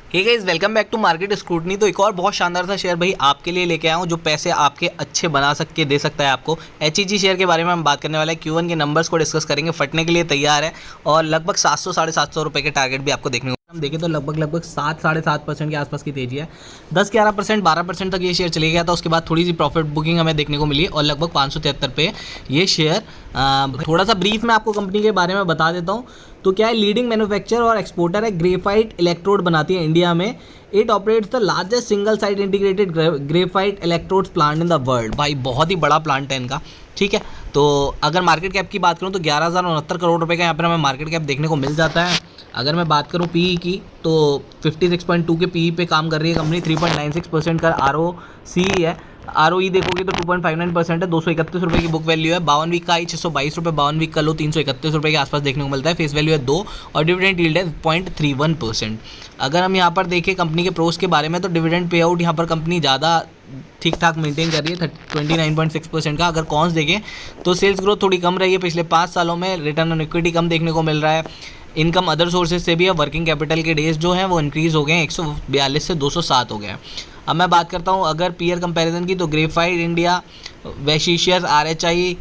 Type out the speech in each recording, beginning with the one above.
Hey guys, welcome back to market scrutiny. तो एक और बहुत शानदार सा शेयर भाई आपके लिए लेके आया हूँ जो पैसे आपके अच्छे बना सक दे सकता है आपको। एचईजी शेयर के बारे में हम बात करने वाले हैं। Q1 के नंबर्स को डिस्कस करेंगे, फटने के लिए तैयार है और लगभग 700 साढ़े 700 रुपये के टारगेट भी आपको देखने को हम देखें तो लगभग 7 साढ़े 7% के आसपास की तेजी है। 10-11% 12% तक ये शेयर चले गया था। उसके बाद थोड़ी सी प्रॉफिट बुकिंग हमें देखने को मिली और लगभग 573 पे ये शेयर। थोड़ा सा ब्रीफ में आपको कंपनी के बारे में बता देता हूँ। तो क्या है, लीडिंग मैन्युफैक्चरर और एक्सपोर्टर है, ग्रेफाइट इलेक्ट्रोड बनाती है इंडिया में। It operates the largest single site integrated graphite electrodes plant in the world. भाई बहुत ही बड़ा प्लांट है इनका, ठीक है। तो अगर मार्केट कैप की बात करूँ तो 11,069 करोड़ रुपए का यहाँ पर हमें मार्केट कैप देखने को मिल जाता है। अगर मैं बात करूँ पीई की तो 56.2 के पीई पे काम कर रही है कंपनी। 3.96% का ROC है। ROE देखोगे तो 2.59% है। 231 रुपये की बुक वैल्यू है। 52 वीक का आई 622 रुपये, 52 वीक का लो 331 रुपये के आसपास देखने को मिलता है। फेस वैल्यू है 2 और डिविडेंड यील्ड है 0.31%। अगर हम यहाँ पर देखें कंपनी के प्रोस के बारे में तो डिविडेंड पे आउट यहाँ पर कंपनी ज़्यादा ठीक ठाक मेंटेन कर रही है 29.6% का। अगर कॉन्स देखें तो सेल्स ग्रोथ थोड़ी कम रही है पिछले 5 सालों में। रिटर्न ऑन इक्विटी कम देखने को मिल रहा है। इनकम अदर सोर्सेज से भी है। वर्किंग कैपिटल के डेज जो हैं वो इंक्रीज़ हो गए हैं, 142 से 207 हो गए हैं। अब मैं बात करता हूँ अगर पीयर कंपैरिजन की तो ग्रेफाइट इंडिया, वेशिशियस, RHI,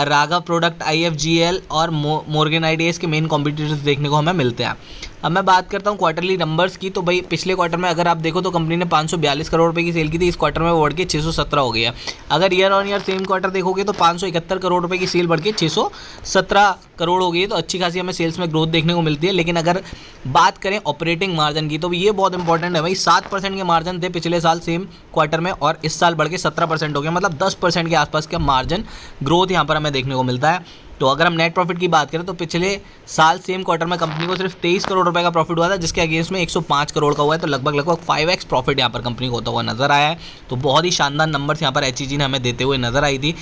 रागा प्रोडक्ट, IFGL और मॉर्गन आइडियाज़ के मेन कॉम्पिटिटर्स देखने को हमें मिलते हैं। अब मैं बात करता हूँ क्वार्टरली नंबर्स की। तो भाई पिछले क्वार्टर में अगर आप देखो तो कंपनी ने 542 करोड़ रुपए की सेल की थी। इस क्वार्टर में वो बढ़ के 617 हो गई है। अगर year on year same quarter देखोगे तो 571 करोड़ रुपए की सेल बढ़ के 617 करोड़ हो गई है। तो अच्छी खासी हमें सेल्स में ग्रोथ देखने को मिलती है। लेकिन अगर बात करें ऑपरेटिंग मार्जिन की तो ये बहुत इंपॉर्टेंट है भाई। 7% के मार्जिन थे पिछले साल सेम क्वार्टर में और इस साल बढ़ के 17% हो गया। मतलब 10% के आसपास का मार्जिन ग्रोथ यहाँ पर हमें देखने को मिलता है। तो अगर हम नेट प्रॉफिट की बात करें तो पिछले साल सेम क्वार्टर में कंपनी को सिर्फ 23 करोड़ रुपए का प्रॉफिट हुआ था, जिसके अगेंस्ट में 105 करोड़ का हुआ है। तो लगभग 5x प्रॉफिट यहाँ पर कंपनी को होता हुआ नजर आया है। तो बहुत ही शानदार नंबर्स यहाँ पर एचईजी ने हमें देते हुए नजर आई थी।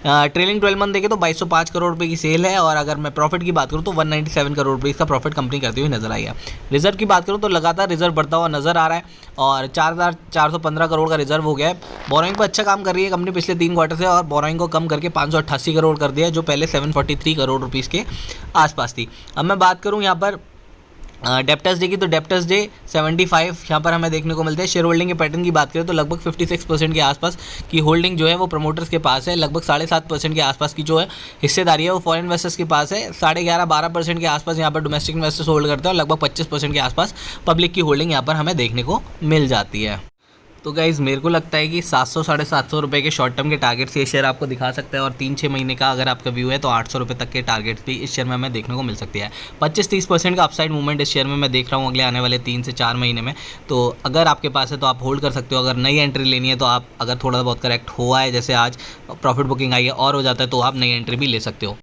ट्रेलिंग 12 मंथ देखें तो 2205 करोड़ रुपए की सेल है और अगर मैं प्रॉफिट की बात करूँ तो 197 करोड़ रुपए इसका प्रॉफिट कंपनी करती हुई नजर आई है। रिजर्व की बात करूँ तो लगातार रिजर्व बढ़ता हुआ नजर आ रहा है और 4,415 करोड़ का रिजर्व हो गया है। बोरोइंग पर अच्छा काम कर रही है कंपनी पिछले 3 क्वार्टर से और बोरोइंग को कम करके 588 करोड़ कर दिया है, जो पहले 743 करोड़ रुपीज़ के आसपास थी। अब मैं बात करूँ यहाँ पर डेप्टर्स डे की तो डेप्टर्स डे 75 यहाँ पर हमें देखने को मिलते हैं। शेयर होल्डिंग के पैटर्न की बात करें तो लगभग 56% के आसपास की होल्डिंग जो है वो प्रमोटर्स के पास है। लगभग 7.5% के आसपास की जो है हिस्सेदारी है वो फॉरेन इन्वेस्टर्स के पास है। 11.5-12% के आसपास यहाँ पर डोमेस्टिक इन्वेस्टर्स होल्ड करते हैं और लगभग 25% के आसपास पब्लिक की होल्डिंग यहाँ पर हमें देखने को मिल जाती है। तो गाइज़ मेरे को लगता है कि 700 साढ़े 700 रुपये के शॉर्ट टर्म के टारगेट से ये शेयर आपको दिखा सकता है और 3-6 महीने का अगर आपका व्यू है तो 800 रुपये तक के टारगेट्स भी इस शेयर में हमें देखने को मिल सकती है। 25-30% का अपसाइड मूवमेंट इस शेयर में मैं देख रहा हूँ अगले आने वाले 3 से 4 महीने में। तो अगर आपके पास है तो आप होल्ड कर सकते हो। अगर नई एंट्री लेनी है तो आप अगर थोड़ा बहुत करेक्ट हुआ है, जैसे आज प्रॉफिट बुकिंग आई है और हो जाता है, तो आप नई एंट्री भी ले सकते हो।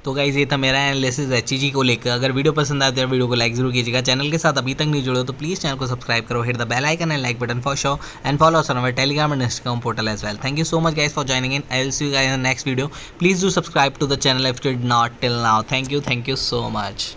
तो गाइज़ ये था मेरा एनालिसिस एचईजी को लेकर। अगर वीडियो पसंद आए तो वीडियो को लाइक जरूर कीजिएगा। चैनल के साथ अभी तक नहीं जुड़े हो तो प्लीज़ चैनल को सब्सक्राइब करो, hit the bell icon and like button for show and follow us on our Telegram and Instagram portal as well. Thank you so much guys for joining in. I will see you guys in the next video. Please do subscribe to the channel if you did not till now. Thank you so much.